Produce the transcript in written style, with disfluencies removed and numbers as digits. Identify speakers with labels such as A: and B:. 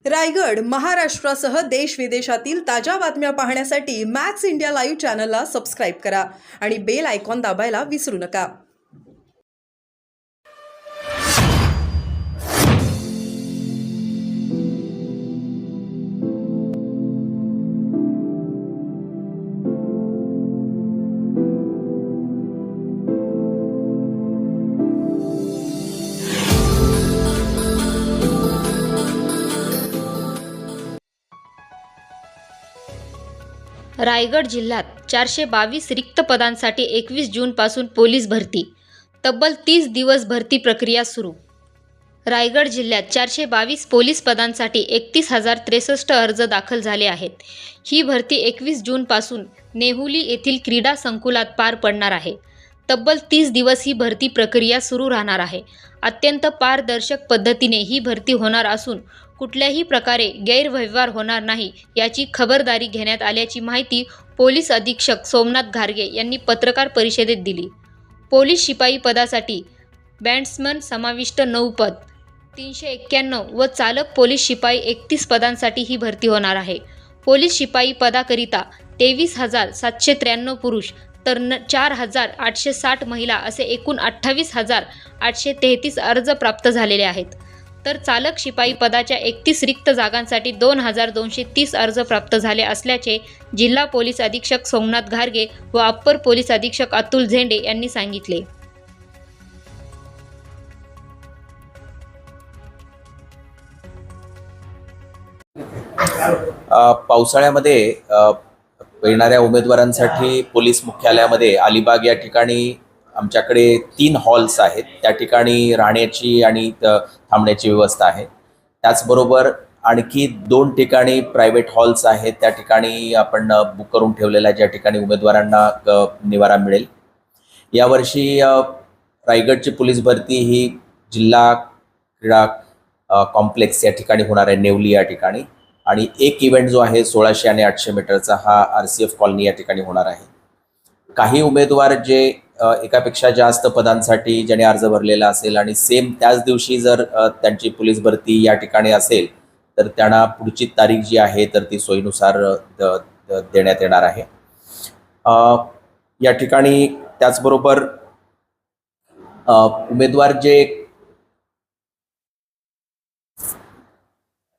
A: रायगड महाराष्ट्रासह देश विदेशातील ताज्या बातम्या पाहण्यासाठी मॅक्स इंडिया लाईव्ह चॅनलला सबस्क्राईब करा आणि बेल आयकॉन दाबायला विसरू नका।
B: रायगड जिल्ह्यात 422 रिक्त पदांसाठी 21 जूनपासून पोलीस भरती। तब्बल 30 दिवस भरती प्रक्रिया सुरू। रायगड जिल्ह्यात 422 पोलीस पदांसाठी 31,063 अर्ज दाखल झाले आहेत। ही भरती 21 जूनपासून नेहुली येथील क्रीडा संकुलात पार पडणार आहे। तब्बल 30 दिवस ही भरती प्रक्रिया सुरू राहणार आहे। अत्यंत पारदर्शक पद्धतीने ही भरती होणार असून कुठल्याही प्रकारे गैरव्यवहार होणार नाही याची खबरदारी घेण्यात आल्याची माहिती पोलीस अधीक्षक सोमनाथ घारगे यांनी पत्रकार परिषदेत दिली। पोलीस शिपाई पदासाठी बॅट्समन समाविष्ट 9 पद 391 व चालक पोलीस शिपाई 31 पदांसाठी ही भरती होणार आहे। पोलीस शिपाई पदाकरिता 23,793 पुरुष तर 4,860 महिला असे एकूण 28,833 अर्ज प्राप्त झालेले आहेत। तर चालक शिपाई पदाच्या 31 रिक्त जागांसाठी 2,230 अर्ज प्राप्त झाले असल्याचे जिल्हा पोलीस अधीक्षक सोमनाथ घारगे व अप्पर पोलीस अधीक्षक अतुल झेंडे यांनी सांगितले।
C: पावसाळ्यामध्ये येणाऱ्या उमेदवारांसाठी पोलीस मुख्यालयामध्ये अलिबाग या ठिकाणी आमच्याकडे 3 हॉल्स आहेत। त्या ठिकाणी राहण्याची आणि थांबण्याची व्यवस्था आहे। त्याचबरोबर आणखी 2 ठिकाणी प्रायव्हेट हॉल्स आहेत। त्या ठिकाणी आपण बुक करून ठेवलेल्या ज्या ठिकाणी उमेदवारांना निवारा मिळेल। यावर्षी रायगडची पोलीस भरती ही जिल्हा क्रीडा कॉम्प्लेक्स या ठिकाणी होणार आहे, नेवली या ठिकाणी। आणि एक इव्हेंट जो आहे 1600 आणि 800 मीटरचा हा RCF कॉलनी या ठिकाणी होणार आहे। काही उमेदवार जे एकापेक्षा जास्त पदांसाठी ज्याने अर्ज भरलेला असेल आणि सेम त्याच दिवशी जर त्यांची पोलीस भरती या ठिकाणी असेल तर त्यांना पुढची तारीख जी आहे तर ती सोयीनुसार देण्यात येणार आहे। या ठिकाणी त्याचबरोबर उमेदवार जे